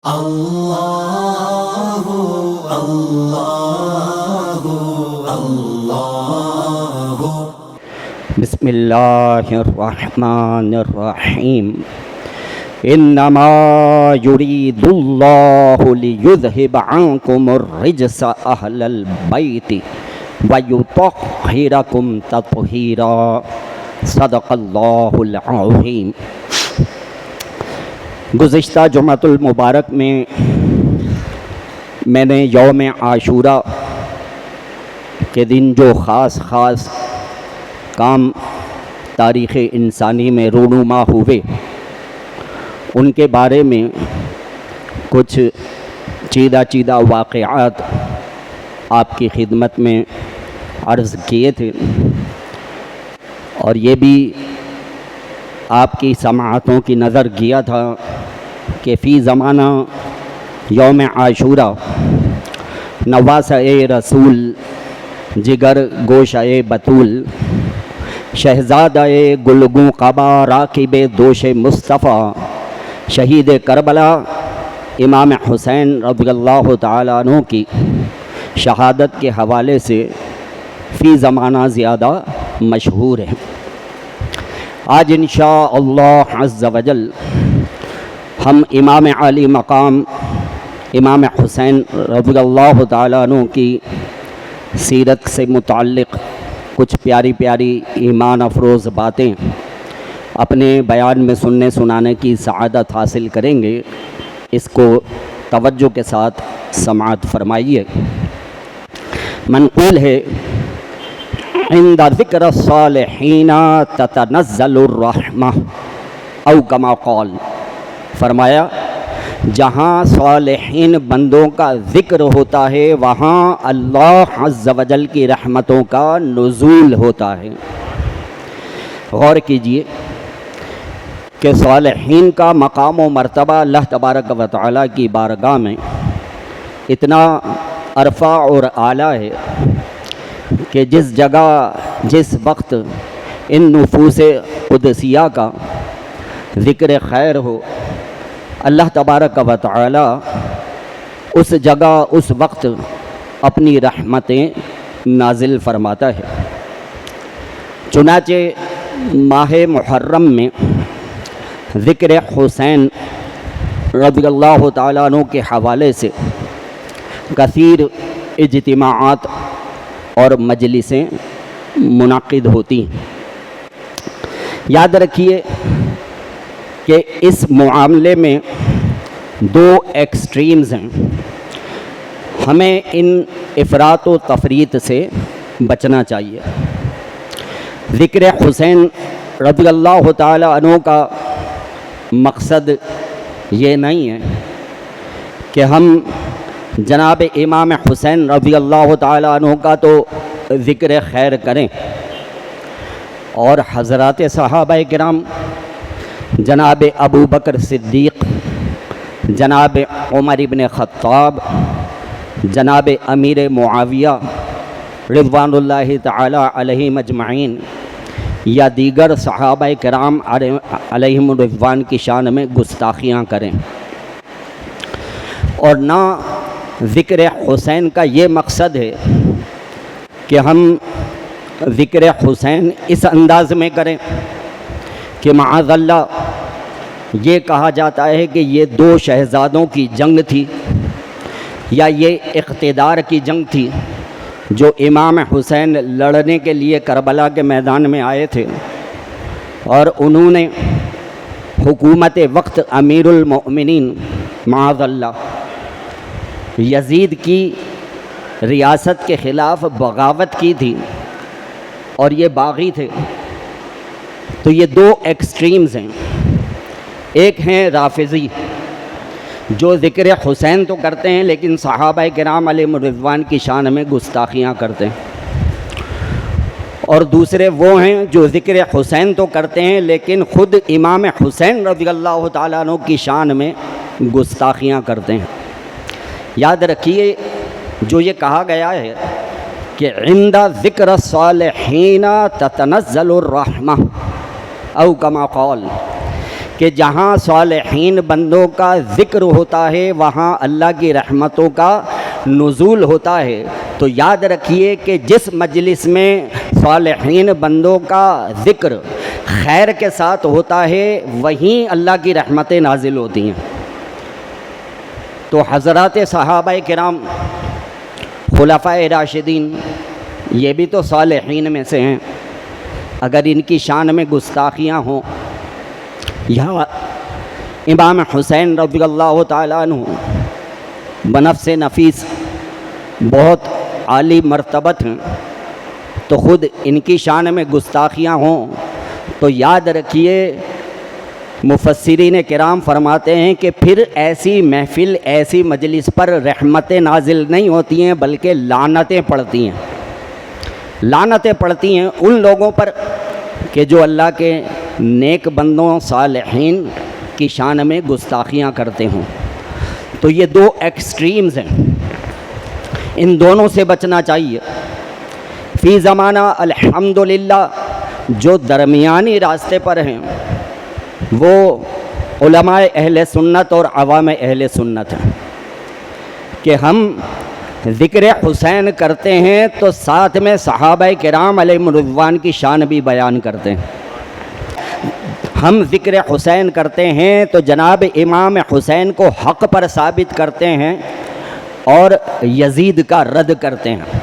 اللہ اللہ اللہ بسم اللہ الرحمن الرحیم انما یرید اللہ لیذہب عنکم الرجس اہل البیت ویطہرکم تطہیرا صدق اللہ العظیم۔ گزشتہ جمعۃ المبارک میں نے یوم عاشوراء کے دن جو خاص کام تاریخ انسانی میں رونما ہوئے ان کے بارے میں کچھ چیدہ واقعات آپ کی خدمت میں عرض کیے تھے، اور یہ بھی آپ کی سماعتوں کی نظر کیا تھا کہ فی زمانہ یوم عاشوراء نواسہ رسول جگر گوشہ بطول شہزادہ گلگوں قبا راکب دوش مصطفیٰ شہید کربلا امام حسین رضی اللہ تعالیٰ عنہ کی شہادت کے حوالے سے فی زمانہ زیادہ مشہور ہے۔ آج انشاءاللہ عز و جل ہم امام عالی مقام امام حسین رضی اللہ تعالیٰ عنہ کی سیرت سے متعلق کچھ پیاری ایمان افروز باتیں اپنے بیان میں سننے سنانے کی سعادت حاصل کریں گے۔ اس کو توجہ کے ساتھ سماعت فرمائیے۔ منقول ہے عند ذکر الصالحین تتنزل الرحمہ او کما قال، فرمایا جہاں صالحین بندوں کا ذکر ہوتا ہے وہاں اللہ عز و جل کی رحمتوں کا نزول ہوتا ہے۔ غور کیجئے کہ صالحین کا مقام و مرتبہ اللہ تبارک و تعالیٰ کی بارگاہ میں اتنا عرفہ اور اعلیٰ ہے کہ جس جگہ جس وقت ان نفوس قدسیہ کا ذکر خیر ہو، اللہ تبارک و تعالی اس جگہ اس وقت اپنی رحمتیں نازل فرماتا ہے۔ چنانچہ ماہ محرم میں ذکر حسین رضی اللہ تعالیٰ عنہ کے حوالے سے کثیر اجتماعات اور مجلسیں منعقد ہوتی ہیں۔ یاد رکھیے کہ اس معاملے میں دو ایکسٹریمز ہیں، ہمیں ان افراط و تفریط سے بچنا چاہیے۔ ذکر حسین رضی اللہ تعالی عنہ کا مقصد یہ نہیں ہے کہ ہم جناب امام حسین رضی اللہ تعالی عنہ کا تو ذکر خیر کریں اور حضرات صحابہ کرام جناب ابو بکر صدیق، جناب عمر ابن خطاب، جناب امیر معاویہ رضوان اللہ تعالی علیہم اجمعین یا دیگر صحابہ کرام علیہم رضوان کی شان میں گستاخیاں کریں، اور نہ ذکر حسین کا یہ مقصد ہے کہ ہم ذکر حسین اس انداز میں کریں کہ معاذ اللہ یہ کہا جاتا ہے کہ یہ دو شہزادوں کی جنگ تھی یا یہ اقتدار کی جنگ تھی جو امام حسین لڑنے کے لیے کربلا کے میدان میں آئے تھے، اور انہوں نے حکومت وقت امیر المؤمنین معاذ اللہ یزید کی ریاست کے خلاف بغاوت کی تھی اور یہ باغی تھے۔ تو یہ دو ایکسٹریمز ہیں، ایک ہیں رافضی جو ذکر حسین تو کرتے ہیں لیکن صحابہ کرام علیہم رضوان کی شان میں گستاخیاں کرتے ہیں، اور دوسرے وہ ہیں جو ذکر حسین تو کرتے ہیں لیکن خود امام حسین رضی اللہ تعالیٰ عنہ کی شان میں گستاخیاں کرتے ہیں۔ یاد رکھیے جو یہ کہا گیا ہے کہ عند ذکر الصالحین تتنزل الرحمہ او کما قال، کہ جہاں صالحین بندوں کا ذکر ہوتا ہے وہاں اللہ کی رحمتوں کا نزول ہوتا ہے۔ تو یاد رکھیے کہ جس مجلس میں صالحین بندوں کا ذکر خیر کے ساتھ ہوتا ہے وہیں اللہ کی رحمتیں نازل ہوتی ہیں۔ تو حضرات صحابہ کرام، خلفائے راشدین، یہ بھی تو صالحین میں سے ہیں۔ اگر ان کی شان میں گستاخیاں ہوں، یا امام حسین رضی اللہ تعالیٰ عنہ بنفس نفیس بہت عالی مرتبت ہیں، تو خود ان کی شان میں گستاخیاں ہوں تو یاد رکھیے مفسرین کرام فرماتے ہیں کہ پھر ایسی محفل، ایسی مجلس پر رحمتیں نازل نہیں ہوتی ہیں بلکہ لعنتیں پڑتی ہیں۔ لعنتیں پڑتی ہیں ان لوگوں پر کہ جو اللہ کے نیک بندوں صالحین کی شان میں گستاخیاں کرتے ہوں۔ تو یہ دو ایکسٹریمز ہیں، ان دونوں سے بچنا چاہیے۔ فی زمانہ الحمدللہ جو درمیانی راستے پر ہیں وہ علماء اہل سنت اور عوام اہل سنت ہیں کہ ہم ذکر حسین کرتے ہیں تو ساتھ میں صحابہ کرام علیہم رضوان کی شان بھی بیان کرتے ہیں۔ ہم ذکر حسین کرتے ہیں تو جناب امام حسین کو حق پر ثابت کرتے ہیں اور یزید کا رد کرتے ہیں۔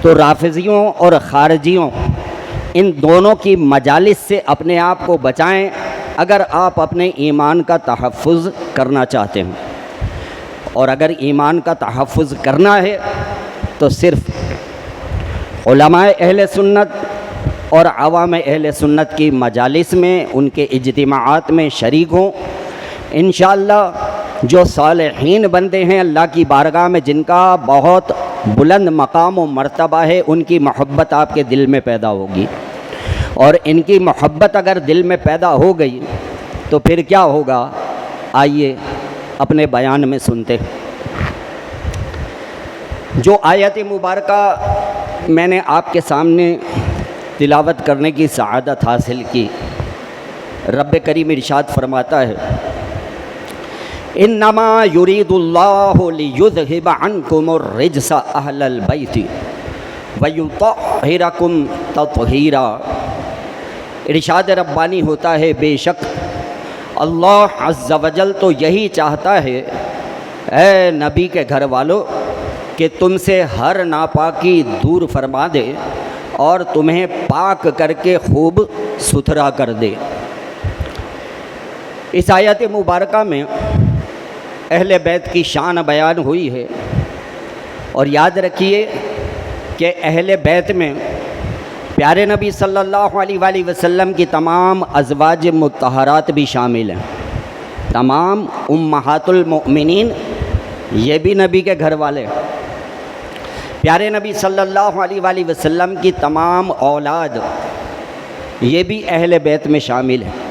تو رافضیوں اور خارجیوں ان دونوں کی مجالس سے اپنے آپ کو بچائیں اگر آپ اپنے ایمان کا تحفظ کرنا چاہتے ہیں۔ اور اگر ایمان کا تحفظ کرنا ہے تو صرف علماء اہل سنت اور عوام اہل سنت کی مجالس میں، ان کے اجتماعات میں شریک ہوں۔ انشاءاللہ جو صالحین بندے ہیں اللہ کی بارگاہ میں جن کا بہت بلند مقام و مرتبہ ہے، ان کی محبت آپ کے دل میں پیدا ہوگی، اور ان کی محبت اگر دل میں پیدا ہو گئی تو پھر کیا ہوگا، آئیے اپنے بیان میں سنتے۔ جو آیت مبارکہ میں نے آپ کے سامنے تلاوت کرنے کی سعادت حاصل کی، رب کریم ارشاد فرماتا ہے انما یرید اللہ لیذہب عنکم الرجس اہل البیت ویطہرکم تطہیرا۔ ارشاد ربانی ہوتا ہے بے شک اللہ عز و جل تو یہی چاہتا ہے اے نبی کے گھر والو کہ تم سے ہر ناپاکی دور فرما دے اور تمہیں پاک کر کے خوب ستھرا کر دے۔ اس آیت مبارکہ میں اہل بیت کی شان بیان ہوئی ہے، اور یاد رکھیے کہ اہل بیت میں پیارے نبی صلی اللہ علیہ وآلہ وسلم کی تمام ازواج مطہرات بھی شامل ہیں۔ تمام امہات المؤمنین یہ بھی نبی کے گھر والے ہیں۔ پیارے نبی صلی اللہ علیہ وآلہ وسلم کی تمام اولاد یہ بھی اہل بیت میں شامل ہیں۔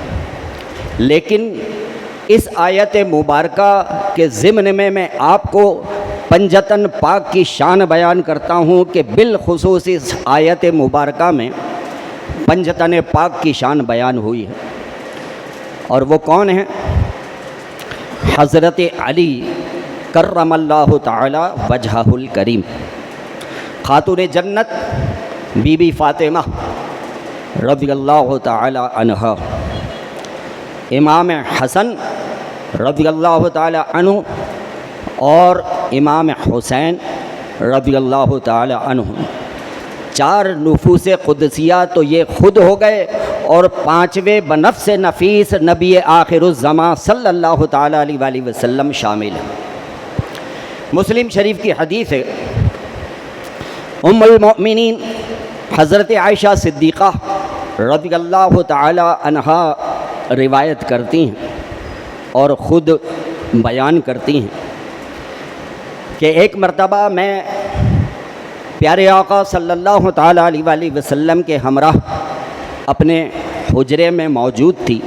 لیکن اس آیت مبارکہ کے ضمن میں آپ کو پنجتن پاک کی شان بیان کرتا ہوں کہ بالخصوص اس آیت مبارکہ میں پنجتن پاک کی شان بیان ہوئی ہے، اور وہ کون ہیں؟ حضرت علی کرم اللہ تعالی وجہہ الکریم، خاتون جنت بی بی فاطمہ رضی اللہ تعالی عنہا، امام حسن رضی اللہ تعالی عنہ اور امام حسین رضی اللہ تعالی عنہ، چار نفوس قدسیہ تو یہ خود ہو گئے، اور پانچویں بنفس نفیس نبی آخر الزمان صلی اللہ تعالی علیہ وآلہ وسلم شامل ہیں۔ مسلم شریف کی حدیث ہے، ام المؤمنین حضرت عائشہ صدیقہ رضی اللہ تعالی عنہا روایت کرتی ہیں اور خود بیان کرتی ہیں کہ ایک مرتبہ میں پیارے آقا صلی اللہ تعالی علیہ وآلہ وسلم کے ہمراہ اپنے حجرے میں موجود تھی۔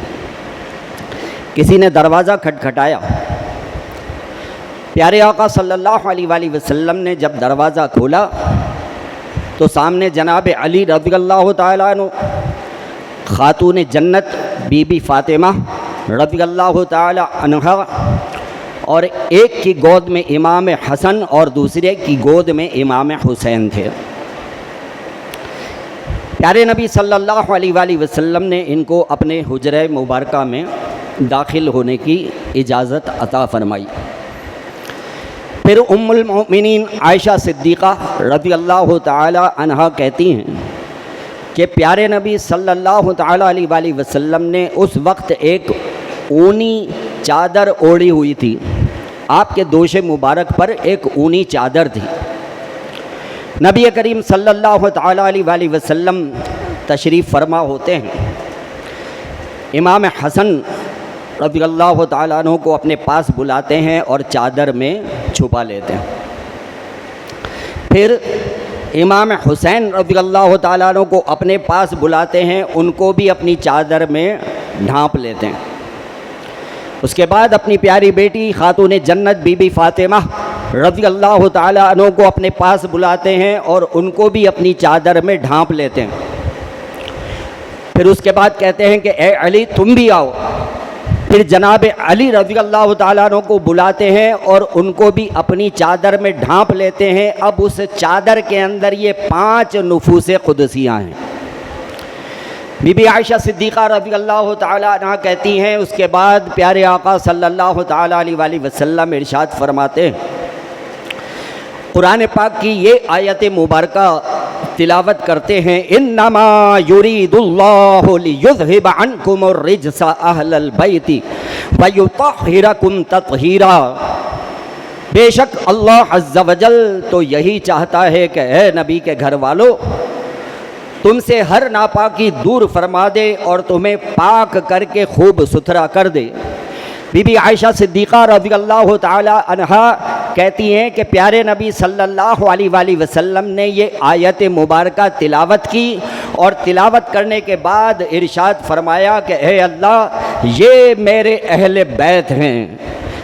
کسی نے دروازہ کھٹکھٹایا، پیارے آقا صلی اللہ علیہ وآلہ وسلم نے جب دروازہ کھولا تو سامنے جناب علی رضی اللہ تعالیٰ عنہ، خاتون جنت بی بی فاطمہ رضی اللہ تعالی عنہا، اور ایک کی گود میں امام حسن اور دوسرے کی گود میں امام حسین تھے۔ پیارے نبی صلی اللہ علیہ وآلہ وسلم نے ان کو اپنے حجرہ مبارکہ میں داخل ہونے کی اجازت عطا فرمائی۔ پھر ام المؤمنین عائشہ صدیقہ رضی اللہ تعالی عنہا کہتی ہیں کہ پیارے نبی صلی اللہ تعالی علیہ وآلہ وسلم نے اس وقت ایک اونی چادر اوڑھی ہوئی تھی، آپ کے دوش مبارک پر ایک اونی چادر تھی۔ نبی کریم صلی اللہ تعالی علیہ وآلہ وسلم تشریف فرما ہوتے ہیں، امام حسن رضی اللہ تعالیٰ عنہ کو اپنے پاس بلاتے ہیں اور چادر میں چھپا لیتے ہیں۔ پھر امام حسین رضی اللہ تعالیٰ عنہ کو اپنے پاس بلاتے ہیں، ان کو بھی اپنی چادر میں ڈھانپ لیتے ہیں۔ اس کے بعد اپنی پیاری بیٹی خاتون جنت بی بی فاطمہ رضی اللہ تعالیٰ عنہ کو اپنے پاس بلاتے ہیں اور ان کو بھی اپنی چادر میں ڈھانپ لیتے ہیں۔ پھر اس کے بعد کہتے ہیں کہ اے علی تم بھی آؤ۔ پھر جناب علی رضی اللہ تعالیٰ عنہ کو بلاتے ہیں اور ان کو بھی اپنی چادر میں ڈھانپ لیتے ہیں۔ اب اس چادر کے اندر یہ 5 نفوس قدسیاں ہیں۔ بی بی عائشہ صدیقہ رضی اللہ تعالیٰ عنہ کہتی ہیں اس کے بعد پیارے آقا صلی اللہ تعالیٰ علیہ وآلہ وسلم ارشاد فرماتے ہیں، قرآن پاک کی یہ آیت مبارکہ تلاوت کرتے ہیں، انما یرید اللہ لیذہب عنکم الرجس اہل البیت ویطہرکم تطہیرا۔ بے شک اللہ عز و جل تو یہی چاہتا ہے کہ اے نبی کے گھر والو تم سے ہر ناپاکی دور فرما دے اور تمہیں پاک کر کے خوب ستھرا کر دے۔ بی بی عائشہ صدیقہ رضی اللہ تعالی عنہا کہتی ہیں کہ پیارے نبی صلی اللہ علیہ وآلہ وسلم نے یہ آیت مبارکہ تلاوت کی اور تلاوت کرنے کے بعد ارشاد فرمایا کہ اے اللہ یہ میرے اہل بیت ہیں،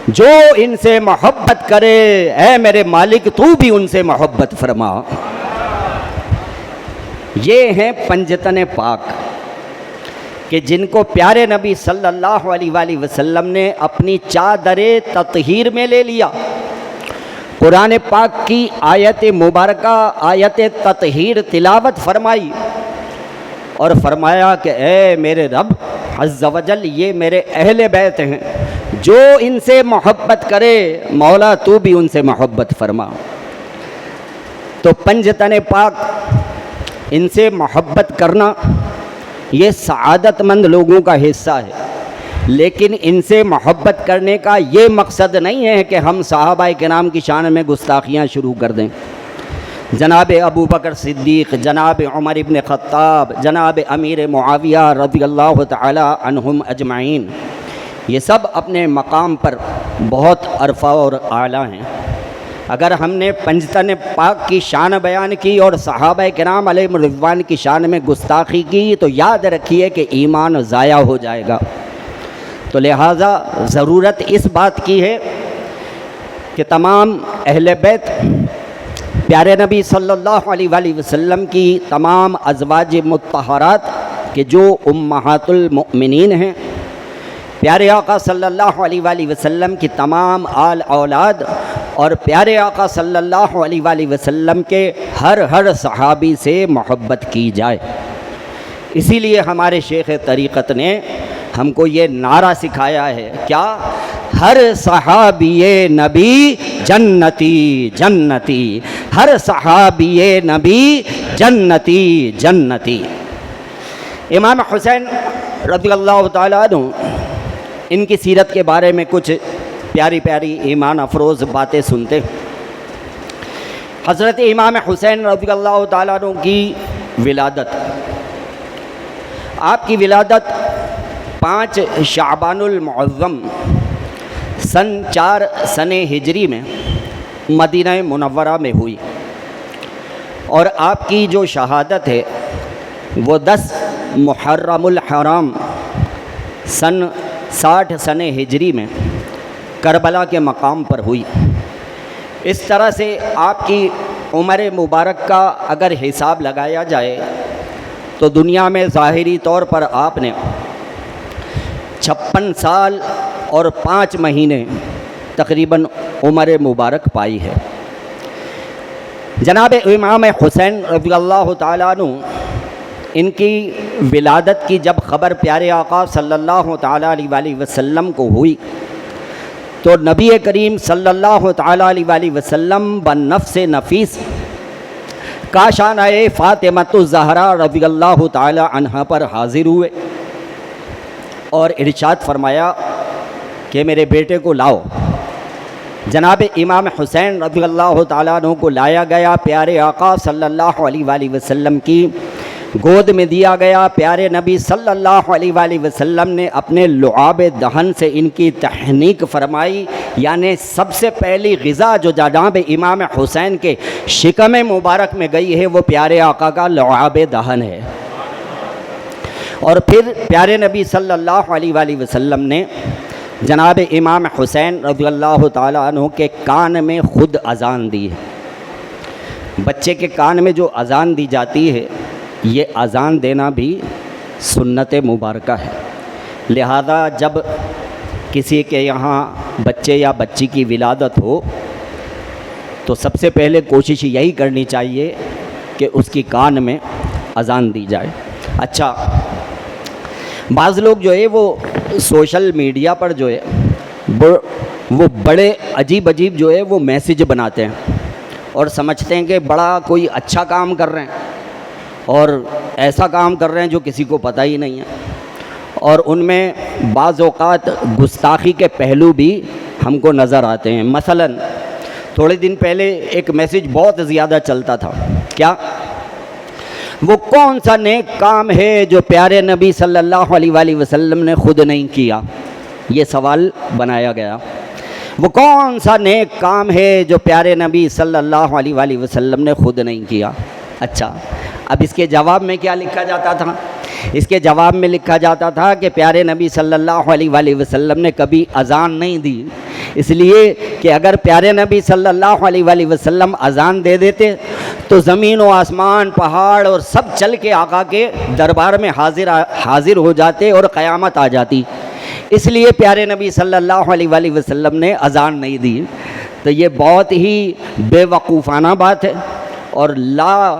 جو ان سے محبت کرے اے میرے مالک تو بھی ان سے محبت فرما۔ یہ ہیں پنجتن پاک کہ جن کو پیارے نبی صلی اللہ علیہ وآلہ وسلم نے اپنی چادر تطہیر میں لے لیا۔ قرآن پاک کی آیت مبارکہ آیت تطہیر تلاوت فرمائی اور فرمایا کہ اے میرے رب عز و جل یہ میرے اہل بیت ہیں، جو ان سے محبت کرے مولا تو بھی ان سے محبت فرما۔ تو پنجتن پاک ان سے محبت کرنا یہ سعادت مند لوگوں کا حصہ ہے، لیکن ان سے محبت کرنے کا یہ مقصد نہیں ہے کہ ہم صحابہ کرام کی شان میں گستاخیاں شروع کر دیں۔ جناب ابو بکر صدیق، جناب عمر ابن خطاب، جناب امیر معاویہ رضی اللہ تعالی عنہم اجمعین، یہ سب اپنے مقام پر بہت عرفہ اور اعلیٰ ہیں۔ اگر ہم نے پنجتن پاک کی شان بیان کی اور صحابہ کرام علیہ رضوان کی شان میں گستاخی کی تو یاد رکھیے کہ ایمان ضائع ہو جائے گا۔ تو لہٰذا ضرورت اس بات کی ہے کہ تمام اہل بیت پیارے نبی صلی اللہ علیہ وآلہ وسلم کی تمام ازواج مطہرات کہ جو امہات المؤمنین ہیں، پیارے آقا صلی اللہ علیہ وآلہ وسلم کی تمام آل اولاد اور پیارے آقا صلی اللہ علیہ وآلہ وسلم کے ہر صحابی سے محبت کی جائے۔ اسی لیے ہمارے شیخ طریقت نے ہم کو یہ نعرہ سکھایا ہے، کیا؟ ہر صحابی نبی جنتی جنتی، ہر صحابی نبی جنتی جنتی۔ امام حسین رضی اللہ تعالیٰ عنہ، ان کی سیرت کے بارے میں کچھ پیاری پیاری ایمان افروز باتیں سنتے۔ حضرت امام حسین رضی اللہ تعالیٰ عنہ کی ولادت، آپ کی ولادت 5 شعبان المعظم سن 4 سن ہجری میں مدینہ منورہ میں ہوئی، اور آپ کی جو شہادت ہے وہ 10 محرم الحرام سن 60 سن ہجری میں کربلا کے مقام پر ہوئی۔ اس طرح سے آپ کی عمر مبارک کا اگر حساب لگایا جائے تو دنیا میں ظاہری طور پر آپ نے 56 سال اور 5 مہینے تقریباً عمر مبارک پائی ہے۔ جناب امام حسین رضی اللہ تعالیٰ عنہ، ان کی ولادت کی جب خبر پیارے آقا صلی اللہ تعالیٰ علیہ وآلہ وسلم کو ہوئی تو نبی کریم صلی اللہ تعالیٰ علیہ وآلہ وسلم بنفس نفیس کاشانہ فاطمۃ الزہرا رضی اللہ تعالیٰ عنہا پر حاضر ہوئے اور ارشاد فرمایا کہ میرے بیٹے کو لاؤ۔ جناب امام حسین رضی اللہ تعالیٰ عنہ کو لایا گیا، پیارے آقا صلی اللہ علیہ وآلہ وسلم کی گود میں دیا گیا۔ پیارے نبی صلی اللہ علیہ وآلہ وسلم نے اپنے لعاب دہن سے ان کی تحنیک فرمائی، یعنی سب سے پہلی غذا جو جناب امام حسین کے شکم مبارک میں گئی ہے وہ پیارے آقا کا لعاب دہن ہے۔ اور پھر پیارے نبی صلی اللہ علیہ وآلہ وسلم نے جناب امام حسین رضی اللہ تعالیٰ عنہ کے کان میں خود اذان دی ہے۔ بچے کے کان میں جو اذان دی جاتی ہے یہ اذان دینا بھی سنت مبارکہ ہے، لہذا جب کسی کے یہاں بچے یا بچی کی ولادت ہو تو سب سے پہلے کوشش یہی کرنی چاہیے کہ اس کی کان میں اذان دی جائے۔ اچھا، بعض لوگ جو ہے وہ سوشل میڈیا پر جو ہے وہ بڑے عجیب جو ہے وہ میسیج بناتے ہیں اور سمجھتے ہیں کہ بڑا کوئی اچھا کام کر رہے ہیں اور ایسا کام کر رہے ہیں جو کسی کو پتہ ہی نہیں ہے، اور ان میں بعض اوقات گستاخی کے پہلو بھی ہم کو نظر آتے ہیں۔ مثلا تھوڑے دن پہلے ایک میسیج بہت زیادہ چلتا تھا، کیا وہ کون سا نیک کام ہے جو پیارے نبی صلی اللہ علیہ وآلہ وسلم نے خود نہیں کیا؟ یہ سوال بنایا گیا، وہ کون سا نیک کام ہے جو پیارے نبی صلی اللہ علیہ وآلہ وسلم نے خود نہیں کیا؟ اچھا، اب اس کے جواب میں کیا لکھا جاتا تھا؟ اس کے جواب میں لکھا جاتا تھا کہ پیارے نبی صلی اللہ علیہ وآلہ وسلم نے کبھی اذان نہیں دی، اس لیے کہ اگر پیارے نبی صلی اللہ علیہ وآلہ وسلم اذان دے دیتے تو زمین و آسمان، پہاڑ اور سب چل کے آقا کے دربار میں حاضر ہو جاتے اور قیامت آ جاتی، اس لیے پیارے نبی صلی اللہ علیہ وآلہ وسلم نے اذان نہیں دی۔ تو یہ بہت ہی بے وقوفانہ بات ہے اور لا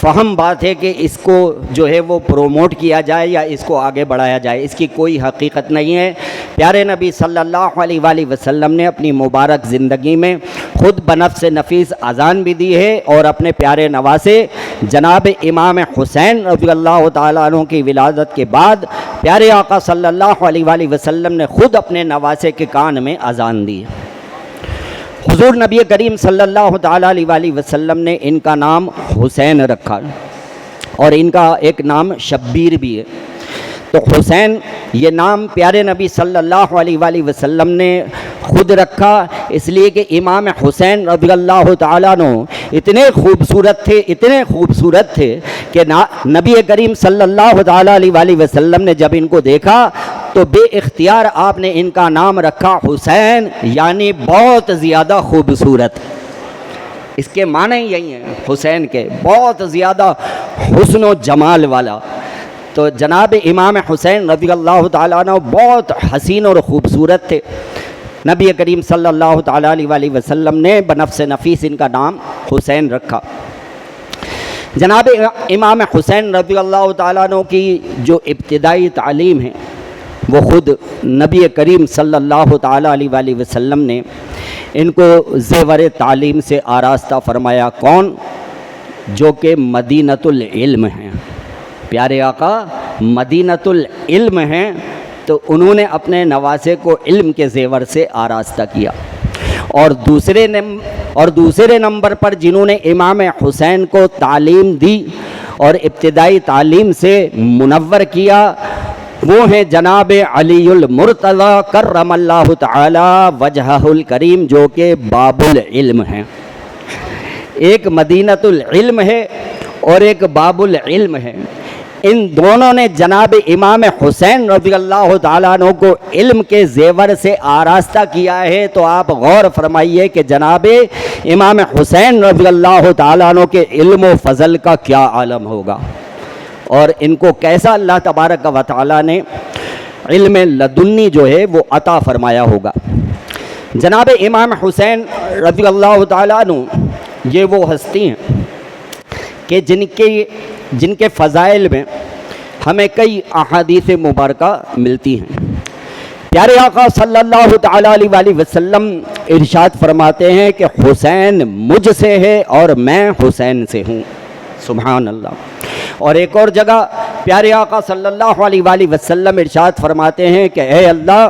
فہم بات ہے کہ اس کو جو ہے وہ پروموٹ کیا جائے یا اس کو آگے بڑھایا جائے، اس کی کوئی حقیقت نہیں ہے۔ پیارے نبی صلی اللہ علیہ وآلہ وسلم نے اپنی مبارک زندگی میں خود بنفس نفیس اذان بھی دی ہے اور اپنے پیارے نواسے جناب امام حسین رضی اللہ تعالیٰ عنہ کی ولادت کے بعد پیارے آقا صلی اللہ علیہ وآلہ وسلم نے خود اپنے نواسے کے کان میں اذان دی۔ حضور نبی کریم صلی اللہ تعالیٰ علیہ وآلہ وسلم نے ان کا نام حسین رکھا اور ان کا ایک نام شبیر بھی ہے۔ تو حسین یہ نام پیارے نبی صلی اللہ علیہ وآلہ وسلم نے خود رکھا، اس لیے کہ امام حسین رضی اللہ تعالیٰ عنہ اتنے خوبصورت تھے کہ نبی کریم صلی اللہ تعالیٰ علیہ وآلہ وسلم نے جب ان کو دیکھا تو بے اختیار آپ نے ان کا نام رکھا حسین، یعنی بہت زیادہ خوبصورت۔ اس کے معنی یہی ہیں حسین کے، بہت زیادہ حسن و جمال والا۔ تو جناب امام حسین رضی اللہ تعالیٰ عنہ بہت حسین اور خوبصورت تھے۔ نبی کریم صلی اللہ تعالیٰ علیہ وآلہ وسلم نے بنفس نفیس ان کا نام حسین رکھا۔ جناب امام حسین رضی اللہ تعالیٰ عنہ کی جو ابتدائی تعلیم ہے وہ خود نبی کریم صلی اللہ تعالیٰ علیہ وآلہ وسلم نے ان کو زیور تعلیم سے آراستہ فرمایا۔ کون؟ جو کہ مدینۃ العلم ہیں، پیارے آقا مدینۃ العلم ہیں، تو انہوں نے اپنے نواسے کو علم کے زیور سے آراستہ کیا۔ اور دوسرے نمبر پر جنہوں نے امام حسین کو تعلیم دی اور ابتدائی تعلیم سے منور کیا وہ ہیں جناب علی المرتضی کرم اللہ تعالی وجہہ الکریم، جو کہ باب العلم ہیں۔ ایک مدینۃ العلم ہے اور ایک باب العلم ہے۔ ان دونوں نے جناب امام حسین رضی اللہ تعالیٰ عنہ کو علم کے زیور سے آراستہ کیا ہے، تو آپ غور فرمائیے کہ جناب امام حسین رضی اللہ تعالیٰ عنہ کے علم و فضل کا کیا عالم ہوگا، اور ان کو کیسا اللہ تبارک و تعالیٰ نے علم لدنی جو ہے وہ عطا فرمایا ہوگا۔ جناب امام حسین رضی اللہ تعالیٰ عنہ یہ وہ ہستی ہیں کہ جن کے فضائل میں ہمیں کئی احادیث مبارکہ ملتی ہیں۔ پیارے آقا صلی اللہ تعالیٰ علیہ وآلہ وسلم ارشاد فرماتے ہیں کہ حسین مجھ سے ہے اور میں حسین سے ہوں، سبحان اللہ۔ اور ایک اور جگہ پیارے آقا صلی اللہ علیہ وآلہ وسلم ارشاد فرماتے ہیں کہ اے اللہ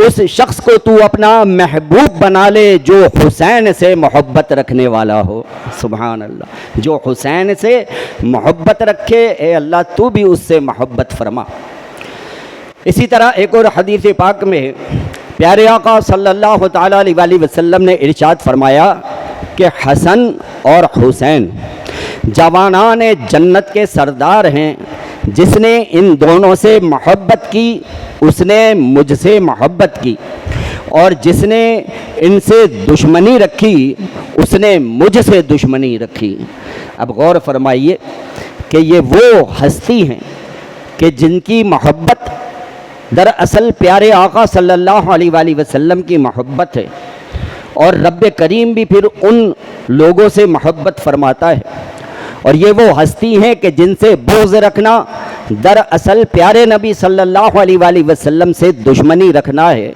اس شخص کو تو اپنا محبوب بنا لے جو حسین سے محبت رکھنے والا ہو، سبحان اللہ۔ جو حسین سے محبت رکھے اے اللہ تو بھی اس سے محبت فرما۔ اسی طرح ایک اور حدیث پاک میں پیارے آقا صلی اللہ تعالیٰ علیہ وآلہ وسلم نے ارشاد فرمایا کہ حسن اور حسین جوانان جنت کے سردار ہیں، جس نے ان دونوں سے محبت کی اس نے مجھ سے محبت کی، اور جس نے ان سے دشمنی رکھی اس نے مجھ سے دشمنی رکھی۔ اب غور فرمائیے کہ یہ وہ ہستی ہیں کہ جن کی محبت دراصل پیارے آقا صلی اللہ علیہ وآلہ وسلم کی محبت ہے، اور رب کریم بھی پھر ان لوگوں سے محبت فرماتا ہے۔ اور یہ وہ ہستی ہیں کہ جن سے بغض رکھنا دراصل پیارے نبی صلی اللہ علیہ وآلہ وسلم سے دشمنی رکھنا ہے۔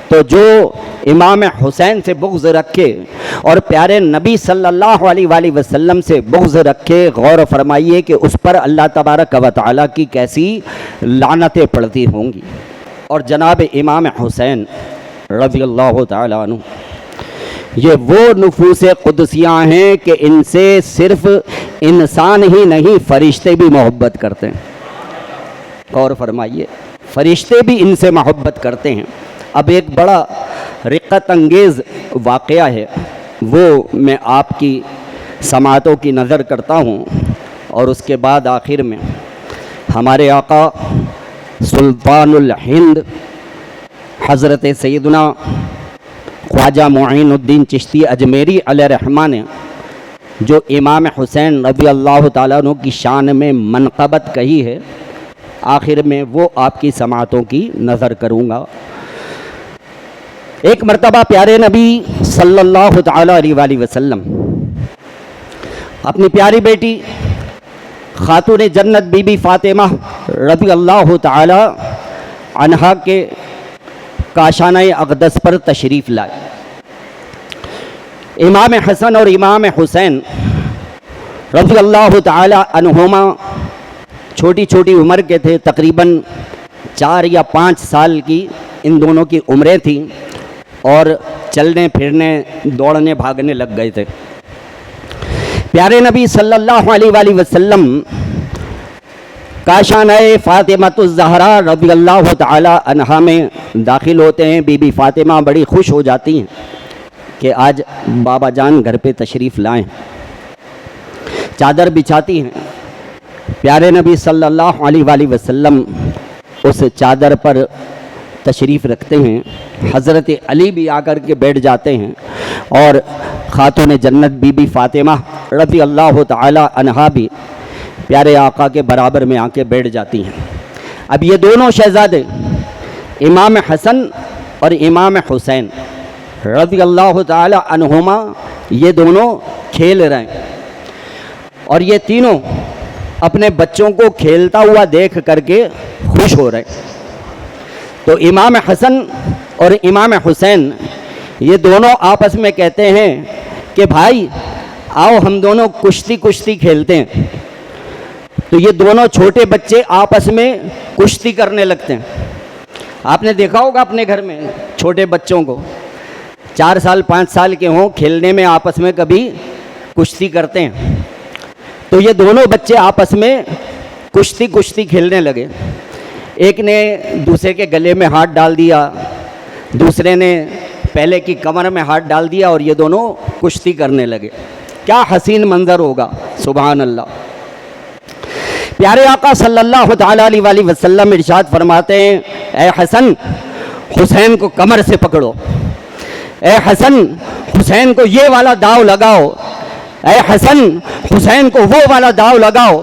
تو جو امام حسین سے بغض رکھے اور پیارے نبی صلی اللہ علیہ وآلہ وسلم سے بغض رکھے، غور فرمائیے کہ اس پر اللہ تبارک و تعالیٰ کی کیسی لعنتیں پڑتی ہوں گی۔ اور جناب امام حسین رضی اللہ تعالیٰ عنہ یہ وہ نفوس قدسیاں ہیں کہ ان سے صرف انسان ہی نہیں فرشتے بھی محبت کرتے ہیں۔ غور فرمائیے، فرشتے بھی ان سے محبت کرتے ہیں۔ اب ایک بڑا رقت انگیز واقعہ ہے، وہ میں آپ کی سماعتوں کی نظر کرتا ہوں، اور اس کے بعد آخر میں ہمارے آقا سلطان الہند حضرت سیدنا خواجہ معین الدین چشتی اجمیری علیہ رحمہ نے جو امام حسین رضی اللہ تعالیٰ عنہ کی شان میں منقبت کہی ہے، آخر میں وہ آپ کی سماعتوں کی نظر کروں گا۔ ایک مرتبہ پیارے نبی صلی اللہ تعالیٰ علیہ وآلہ وسلم اپنی پیاری بیٹی خاتون جنت بی بی فاطمہ رضی اللہ تعالی عنہا کے کاشانہ اقدس پر تشریف لائے۔ امام حسن اور امام حسین رضی اللہ تعالی عنہما چھوٹی چھوٹی عمر کے تھے، تقریباً 4 یا 5 سال کی ان دونوں کی عمریں تھیں، اور چلنے پھرنے دوڑنے بھاگنے لگ گئے تھے۔ پیارے نبی صلی اللہ علیہ وآلہ وسلم کاشانہ فاطمۃ الزہرا رضی اللہ تعالی عنہا میں داخل ہوتے ہیں۔ بی بی فاطمہ بڑی خوش ہو جاتی ہیں کہ آج بابا جان گھر پہ تشریف لائیں، چادر بچھاتی ہیں۔ پیارے نبی صلی اللہ علیہ وآلہ وسلم اس چادر پر تشریف رکھتے ہیں، حضرت علی بھی آ کر کے بیٹھ جاتے ہیں، اور خاتون جنت بی بی فاطمہ رضی اللہ تعالی عنہا بھی پیارے آقا کے برابر میں آ کے بیٹھ جاتی ہیں۔ اب یہ دونوں شہزادے امام حسن اور امام حسین رضی اللہ تعالی عنہما یہ دونوں کھیل رہے ہیں، اور یہ تینوں اپنے بچوں کو کھیلتا ہوا دیکھ کر کے خوش ہو رہے ہیں۔ تو امام حسن اور امام حسین یہ دونوں آپس میں کہتے ہیں کہ بھائی آؤ ہم دونوں کشتی کھیلتے ہیں۔ تو یہ دونوں چھوٹے بچے آپس میں کشتی کرنے لگتے ہیں۔ آپ نے دیکھا ہوگا اپنے گھر میں چھوٹے بچوں کو، 4 سال 5 سال کے ہوں، کھیلنے میں آپس میں کبھی کشتی کرتے ہیں۔ تو یہ دونوں بچے آپس میں کشتی کھیلنے لگے۔ ایک نے دوسرے کے گلے میں ہاتھ ڈال دیا، دوسرے نے پہلے کی کمر میں ہاتھ ڈال دیا، اور یہ دونوں کشتی کرنے لگے۔ کیا حسین منظر ہوگا، سبحان اللہ۔ پیارے آقا صلی اللہ تعالیٰ علیہ وآلہ وسلم ارشاد فرماتے ہیں، اے حسن حسین کو کمر سے پکڑو، اے حسن حسین کو یہ والا داؤ لگاؤ، اے حسن حسین کو وہ والا داؤ لگاؤ۔